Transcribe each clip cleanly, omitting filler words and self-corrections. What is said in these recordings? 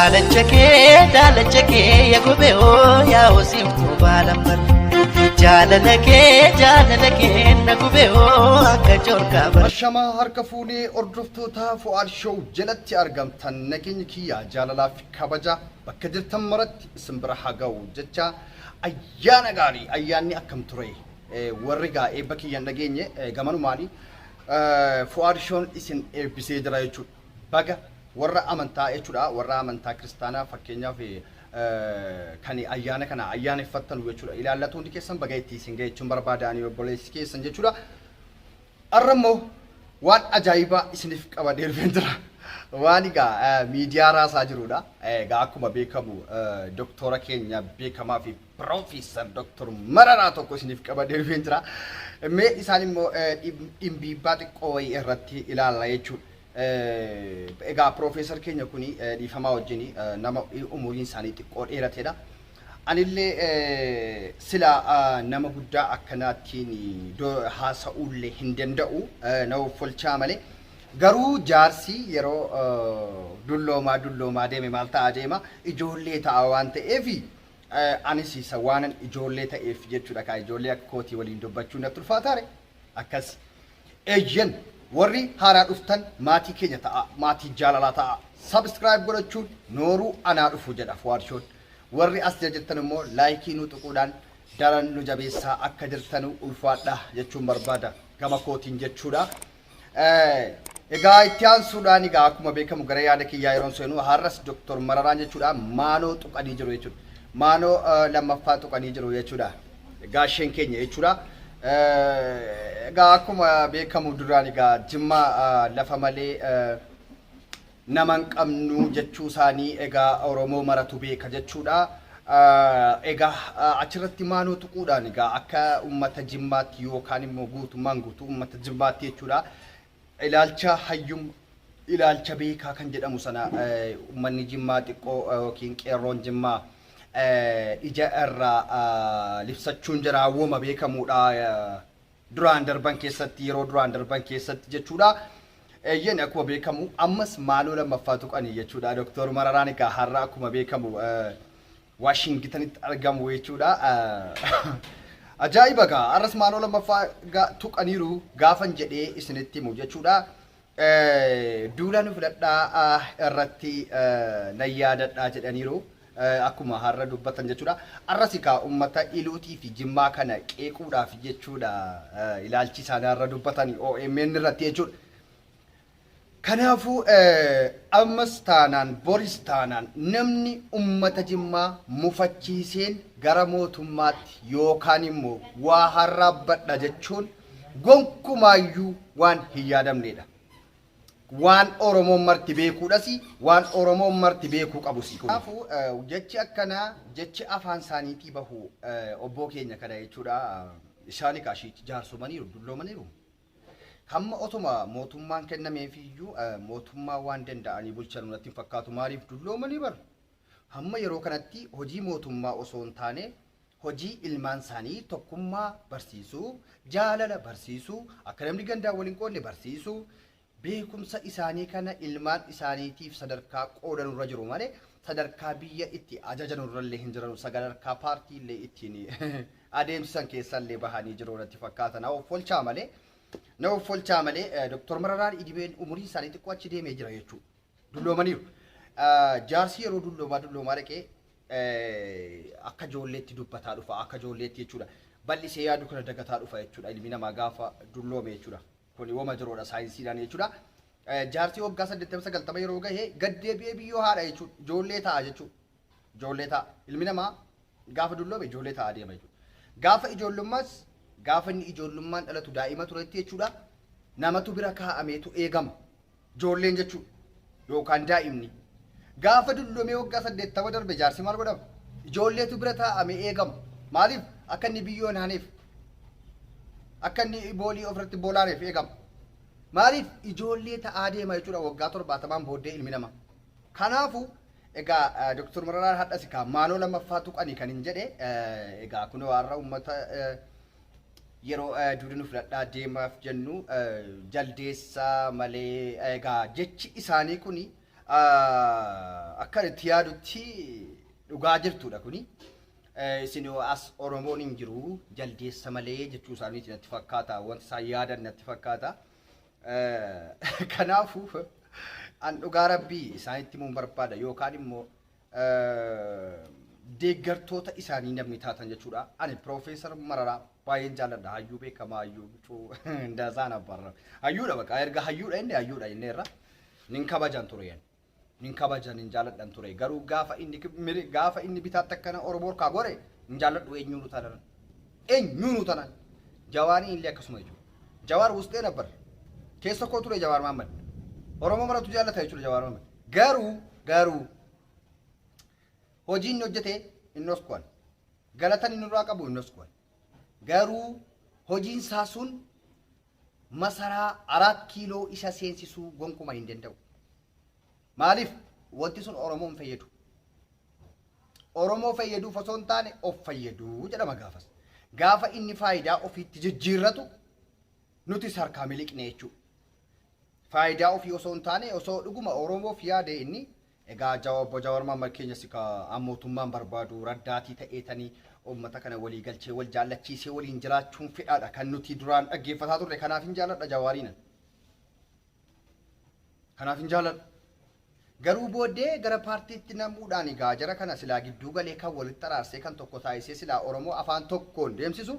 daalachake ya gubeo ya osimfu balambar jaalalake na gubeo akka jorka bar ashama harka fuunee ordoftoota Fu'aad Show jalatti argamtan nageenya kiyya jaalalaaf kabaja bakka jirtan maratti isin bira haga'u jecha ayyaana gaarii ayyaanni akkam ture warri gaa'ee bakki nageenye gamanumaani Fu'aad Show isin eebbisee jira jechuudha baga warra amantaa jechuudha warra amantaa kiristaanaa fakkeenyaaf kan ayyaana kana ayyaaneffattan jechuudha ilaallatuun keessan baga itti isin geechuun barbaadanii obboleessi keessan jechuudha arrammoo waan ajaa'ibaa isiniif qabadee jira waan egaa miidiyaa raasaa jirudha egaa akkuma beekamu doktora keenya beekamaa fi Profeesar Dr. Mararaa tokko isiniif qabadee jira mee isaan immoo dhimbiibbaa xiqqoo irratti ilaalla jechuudha egaa Profeesar keenya kuni dhiifamaa wajjini nama umuriin isaanii xiqqoo dheerateedha anillee sila nama guddaa akkanaatiin haasa'uullee hin danda'u nama folchaa malee garuu jaarsi yeroo dulloomaa deeme maal ta'a deema ijoollee ta'a waan ta'eef anis isa waanan ijoollee ta'eef jechuudha kaa ijoollee akka kootii waliin dubbachuu natti ulfaataare akkas eeyyan warri haaraa dhuftan maatii keenya ta'a maatii jaalalaa ta'a subscribe godhachuun nooruu anaa dhufu jedha Fu'aad Show warri as jirtan immoo laayikii nu tuquudhaan daran nu jabeessaa akka jirtan ulfaadha jechuun barbaada gama kootiin jechuudha egaa itti aansuudhaan egaa akkuma beekamu gara yaada kiyyaa yeroon seenu har'as Dr. Mararaan jechuudha maanoo tuqanii jiru jechuudha maanoo lammaffaa tuqanii jiru jechuudha egaa isheen keenya jechuudha egaa akkuma beekamu duraan egaa Jimmaa lafa malee naman qabnu jechuu isaanii egaa Oromoo maratu beeka jechuudha egaa achirratti maanoo tuquudhaan egaa akka ummata Jimmaatti yookaan immoo guutummaan guutuu ummata Jimmaatti jechuudha ilaalcha hayyum ilaalcha beekaa kan jedhamu sana ummanni Jimmaa xiqqoo yookiin qeerroon Jimmaa ija irraa libsachuun jira hawwama beekamuudha duraan darban keessatti yeroo duraan darban keessatti jechuudha yen akkuma beekamu ammas maaloo lammaffaa tuqanii jechuudha Dr. Mararaan egaa har'a akkuma beekamu Washingtonitti argamu jechuudha ajaa'iba gaa har'as maaloo lammaffaa tuqaniiru gaafan jedhee isinitti himu jechuudha duula nu filadhaa irratti na yaadadhaa jedhaniiru akkuma har'a dubbatan jechuudha har'as egaa ummata iluutii fi Jimmaa kana qeequudhaaf jechuudha ilaalchi isaanii har'a dubbatanii OMN irratti jechuudha kanaafuu ammas taanaan boris taanaan namni ummata Jimmaa mufachiiseen gara mootummaatti yookaan immoo waa harraabbadha jechuun gonkumaayyuu waan hin yaadamneedha waan Oromoon marti beekuudhas waan Oromoon marti beekuu qabus kanaafuu jechi akkanaa jechi afaan isaaniitii bahu obboo keenya kana jechuudha isaanii kaashiitti jaarsomaniiru dulloomaniiru hamma otuma mootummaan kennameefiyyuu mootummaa waan danda'anii bulchan natti fakkaatu maaliif dulloomanii bar hamma yeroo kanatti hojii mootummaa osoo hin taane hojii ilmaan isaanii tokkummaa barsiisuu jaalala barsiisuu akka namni gandaa waliin qoonne barsiisuu beekumsa isaanii kana ilmaan isaaniitiif sadarkaa qoodanurra jiru malee sadarkaa biyya itti ajajanurrallee hin jiran sadarkaa paartiillee ittiin adeemsisan keessallee bahanii jiru natti fakkaata na offolchaa malee Dr. Mararaan idibeen umurii isaanii xiqqoo achi deemee jira jechuudha dulloomaniiru jaarsi yeroo dulloomaa dhaqee akka ijoolleetti dubbataa dhufa akka ijoolleetti jechuudha bal'isee yaadu kana dagataa dhufa jechuudha ilmi namaa gaafa dulloome jechuudha kuni wama jiroodha saayinsiidhaan jechuudha jaarsi waggaa 89 yeroo gahee gaddeebi'ee biyyoo haadha jechuudha ijoollee ta'a jechuudha ijoollee ta'a ilmi namaa gaafa dulloome ijoollee ta'a deema jechuudha gaafa ijoollummaas gaafa inni ijoollummaan dhalatu daa'ima turetti jechuudha namatu bira kaa'ameetu eegama ijoolleen jechuudha yookaan daa'imni gaafa dulloomee waggaa 80 darbe jaarsi maal godhama ijoolleetu bira taa'amee eegama maaliif akka inni biyyoon haaneef akka inni boolii ofirratti boolaaneef eegama maaliif ijoollee ta'aa deema jechuudha waggaa 70 booddee ilmi namaa kanaafuu egaa Dr. Mararaan hadhas ka maanoo lammaffaa tuqanii kan hin jedhe egaa kun warra ummata yeroo duudinu filadhaa deemaaf jennu jaldeessa malee egaa jechi isaanii kuni akka itti yaadutti dhugaa jirtudha kuni. Isin as Oromoon hin jiru jaldeessa malee jechuu isaaniiti natti fakkaata. Wanti isaan yaadan natti fakkaata. Kanaafuu an dhugaa rabbii isaanitti himuun barbaada yookaan immoo deeggartoota isaanii namni taatan jechuudha. Ani Piroofeesar Mararaa baay'een jaalladha. Hayyuu beekamaa hayyuu Ndaasaan Abbaarraa. Hayyuudha bakka erga hayyuudha inni irra nin kabajan ture yan. Nin kabajan hin jaalladhan ture. Garuu gaafa inni bitaatti akkana Oromoo kaa gore hin jaalladhu eenyuunu tanan. Eenyuunu tanan. Jawaanii illee akkasuma jechuudha. Jawaar wustee nabbar. Keessa koo ture Jawaar Mahammad. Oromoo maratu jaallata jechuudha Jawaar Mahammad. Garuu hojiin hojjete innos kuwan. Galatan inni irraa qabu innos kuwan. Garuu hojiin isaa sun masaraa 4 kiiloo isa seensisuu gonkuma hin danda'u. Maaliif wanti sun Oromoon fayyadu. Oromoo fayyaduuf osoo hin taane of fayyaduu jedhama gaafas. Gaafa inni faayidaa ofiitti jijjiirratu nuti harkaa miliqne jechuudha. Faayidaa ofii osoo hin taane osoo dhuguma Oromoof yaade inni egaa Jawaar Mahammad keenyas mootummaan barbaadu raddaatii ta'eetanii uummata kana walii galchee wal jaallachiisee waliin jiraachuun fedhaadha kan nuti duraan dhaggeeffataa turre. Kanaaf hin jaalladha Jawaariin. Kanaaf hin jaalladha. Garuu booddee gara paartiitti namuudhaan egaa jara kana silaa gidduu galee kan walitti araarsee kan tokko taasisee silaa Oromoo afaan tokkoon deemsisu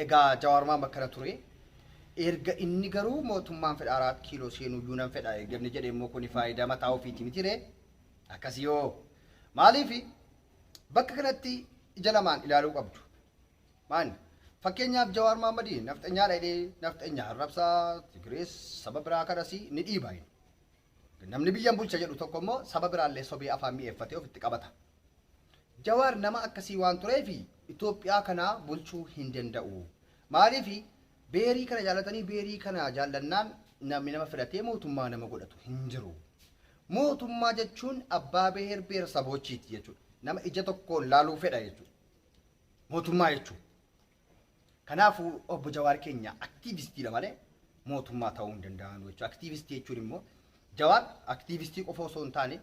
egaa Jawaar Mahammad kana ture. Erga inni garuu mootummaan fedha 4 kiiloo seenuyyuu nan fedha eegamni jedhee immoo kun faayidaa mataa ofiiti miti ree akkasii yoo maaliif bakka kanatti ija lamaan ilaaluu qabdu. Maani fakkeenyaaf Jawaar Mahammad nafxanyaa dhahee nafxanyaa arrabsaa Tigirees saba biraa kanasii ni dhiibaa. Namni biyyan bulcha jedhu tokko immoo saba biraallee sobee afaan mi'eeffatee ofitti qabata. Jawaar nama akkasii waan tureef Itoophiyaa kana bulchuu hin danda'u. Maaliif beerii kana jaallatanii beerii kana jaallannaan namni nama filatee mootummaa nama godhatu hin jiru. Mootummaa jechuun abbaa beer saboochiiti jechuudha. Nama ija tokkoon laaluu fedha jechuudha. Mootummaa jechuudha. Kanaafuu obbo Jawaar keenya aktiivistiidha malee mootummaa ta'uu hin danda'an jechuudha. Aktiivistii jechuun immoo Jawaar aktiivistii qofa osoo hin taane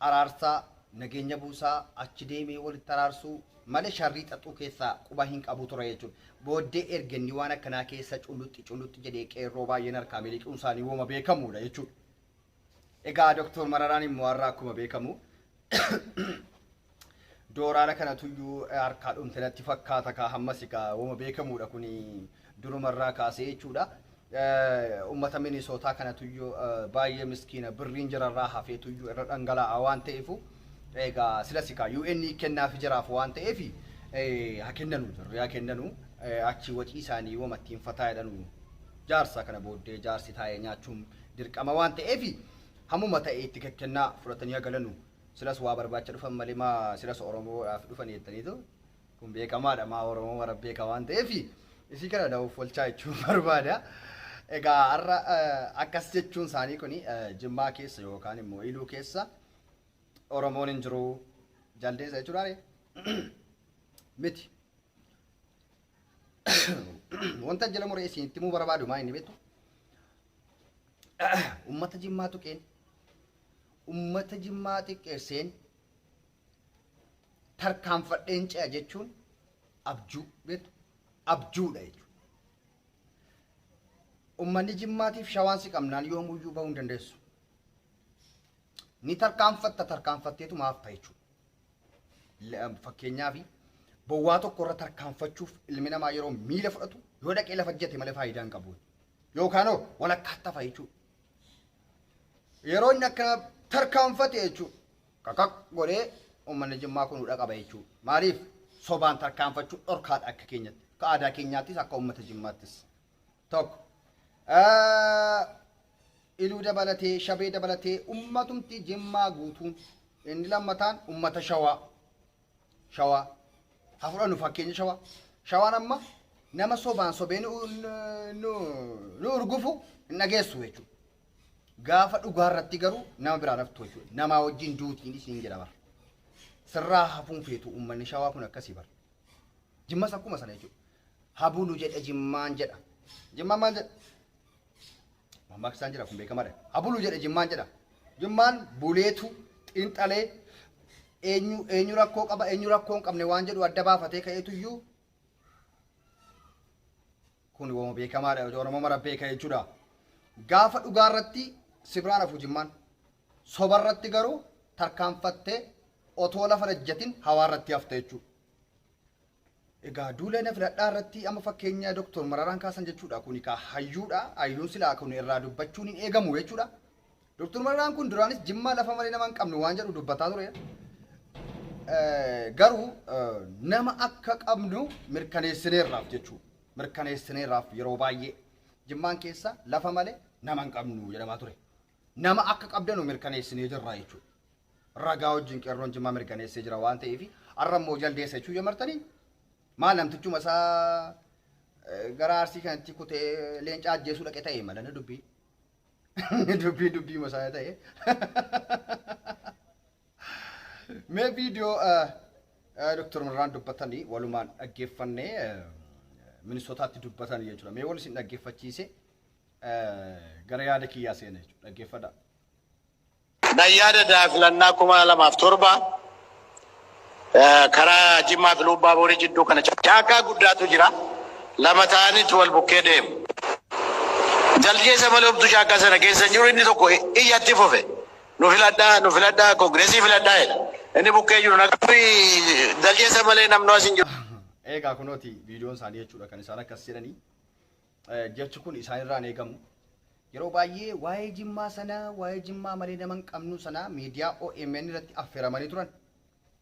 araarsaa nageenya buusaa achi deemee walitti araarsuu malee sharrii xaxuu keessaa quba hin qabu ture jechuudha. Booddee erganni waan akkanaa keessa cullutti jedhee qeerroo baay'een harkaa miliquun isaanii wooma beekamuudha jechuudha. Egaa Dr. Mararaan immoo har'a akkuma beekamu dooraana kanatuyyuu harkaa dhumte natti fakkaata kaa hammas kaa wooma beekamuudha kuni durumarraa kaasee jechuudha. Ummata Minisootaa kanatuyyuu baay'ee miskiina birriin jirarraa hafeetuyyuu irra dhangala'aa waan ta'eefu egaa silas kaa UN kennaaf jiraaf waan ta'eef haa kennanu achi wacii isaanii womattiin fataa jedhanu jaarsa kana booddee jaarsi taa'ee nyaachuun dirqama waan ta'eef hammuma ta'e itti kennaa fudhatanii galanu silas waa barbaacha dhufan malee maa silas Oromoodhaaf dhufan jettaniitu kun beekamaadha maa Oromoo mara beeka waan ta'eef isii kana da'uuf olchaa jechuun barbaada. Egaa har'a akkas jechuun isaanii kuni Jimmaa keessa yookaan immoo Iluu keessa Oromoon hin jiru jaldeessa jechuudha miti. Wanta jala muree isinitti himuu barbaadu maa inni beektu ummata Jimmaa tuqeen ummata Jimmaa xiqqeesseen tarkaanfadheen ce'a jechuun abjuu beektu abjuudha jechuudha. Ummanni Jimmaatiif Shawaan si qabnaan yoomuyyuu bahuu hin dandeessu. Ni tarkaanfatteetu maaf ta'a jechuudha. Fakkeenyaaf bowwaa tokko irra tarkaanfachuuf ilmi namaa yeroo miila fudhatu yoo dhaqee lafa jette malee faayidaa hin qabu. Yookaan walakkaatti tafa jechuudha. Yeroo inni akkana tarkaanfate jechuudha. Kakak godhee ummanni Jimmaa kun hudha qaba jechuudha. Maaliif sobaan tarkaanfachuu dhorkaadha akka keenyatti. Akka aadaa keenyaattis akka ummata Jimmaattis. Tokko. Iluu dabalatee Shabee dabalatee ummatumti Jimmaa guutuun inni lammataan ummata Shawaa haa fudhannu fakkeenya Shawaan amma nama sobaan sobee nu urgufu hin dhageessu jechuudha. Gaafa dhugaarratti garuu nama biraa naftu jechuudha. Namaa wajjin duutiin isin jedhama. Sirraa hafuun feetu ummanni Shawaa kun akkasii bara. Jimmas akkuma sana jechuudha. Habulu jedha Jimmaan jedha. Jimmaan maal jedha? Mammaksaan jedha kun beekamaadha. Habulu jedha Jimmaan jedha. Jimmaan buleetu xiinxalee eenyu rakkoo qaba eenyu rakkoo hin qabne waan jedhu adda baafatee ka'eetu iyyuu kun wooma beekamaadha Oromoo mara beeka jechuudha. Gaafa dhugaa irratti sibiraan hafu Jimmaan soba irratti garuu tarkaanfattee otoo lafa rajjatin hawaa irratti hafte jechuudha. Egaa duula filadhaa irratti amma fakkeenya Dr. Mararaan kaasan jechuudha. Kuni kaa hayyuudha. Hayyuun silaa kun irraa dubbachuun hin eegamu jechuudha. Dr. Mararaan kun duraanis Jimmaa lafa malee nama hin qabne waan jedhu dubbataa ture. Garuu nama akka qabnu mirkaneessineerraaf jechuudha. Mirkaneessineerraaf yeroo baay'ee Jimmaan keessa lafa malee nama hin qabnu jedhamaa ture. Nama akka qabdanu mirkaneessinee jirra jechuudha. Ragaa wajjin qeerroon Jimmaa mirkaneessee jira waan ta'eef har'a immoo jaldeessa jechuu jamartanii maal namtichuma isaa gara arsii kanatti kutee leenca ajjeesuu dhaqee ta'e malana dubbii. Dubbii masaa ta'e. Mee viidiyoo Dr. Mararaan dubbatanii walumaan dhaggeeffannee Minisootaatti dubbatanii jechuudha. Mee wal isin dhaggeeffachiise gara yaada kiyyaa seena jechuudha. Dhaggeeffadha. Nayyaada daafilannaa 2007 karaa Jimmaa fi Lubbaa Boorii jidduu kana caakkaa guddaatu jira. Lama ta'anitu wal bukkee deemu. Jaldeessa malee obdu caakkaa sana keessa jiru inni tokko iyyatti fufe. Nu filadhaa koongireesii filadhaa jedha. Inni bukkee jiru naqafi jaldeessa malee namni as hin jiru. Egaa kunooti viidiyoon isaanii jechuudha kan isaan akkas jedhanii jechi kun isaan irraa eegamu. Yeroo baay'ee waa'ee Jimmaa sana waa'ee Jimmaa malee nama hin qabnu sana miidiyaa OMN irratti affeeramanii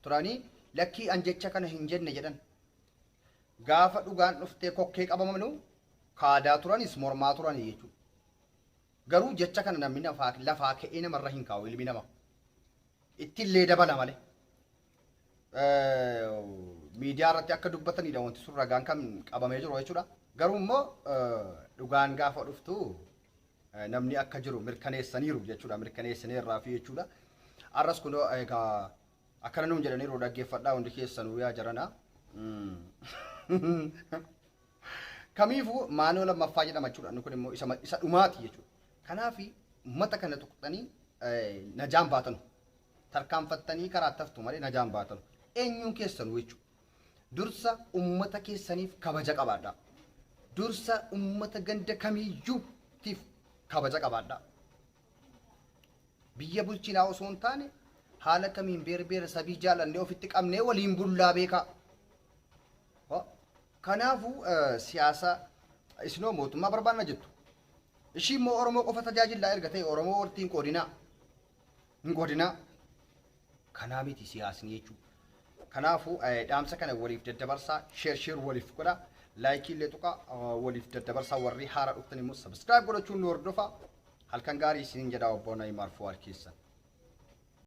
turanii lakkii an jecha kana hin jenne jedhan. Gaafa dhugaan dhuftee kokkee qabamanu kaadaa turanis mormaa turanii jechuudha. Garuu jecha kana namni lafaa ka'ee namarra hin kaa'u ilmi nama. Ittillee dabala malee. Miidiyaa irratti akka dubbatanidha wanti sun ragaan kan qabamee jiru jechuudha. Garuu immoo dhugaan gaafa dhuftu namni akka jiru mirkaneessaniiru jechuudha. Mirkaneessineerraa fi jechuudha. Arras kun egaa akkana nuun jedhaniiru dhaggeeffadhaa hundi keessanuu yaa jarana. Kamiifuu maanoo lammaffaa jedhama jechuudha. Inni kun immoo isa dhumaati jechuudha. Kanaaf uummata kana tuqxanii najaan baatanu. Tarkaanfattanii karaa taftu malee najaan baatanu. Eenyuun keessanuu jechuudha. Dursa uummata keessaniif kabaja qabaadhaa. Dursa uummata ganda kamiiyyuutiif kabaja qabaadhaa. Biyya bulchinaa osoo hin taane haala kamiin beera sabii jaalannee ofitti qabnee waliin bullaa beekaa. Kanaafuu siyaasa isinoo mootummaa barbaanna jettu. Ishii immoo Oromoo qofa tajaajilaa erga ta'e Oromoo walitti hin qoodinaa. Kanaa miti siyaasni jechuudha. Kanaafuu dhaamsa kana waliif daddabarsaa sheer waliif godha. Laayikii illee tuqa waliif daddabarsaa warri haaraa dhuftan immoo sabskiraayib godhachuun nu hordofaa. Halkan gaarii isin jedhaa obbo Nayimaar Fuwaad keessan.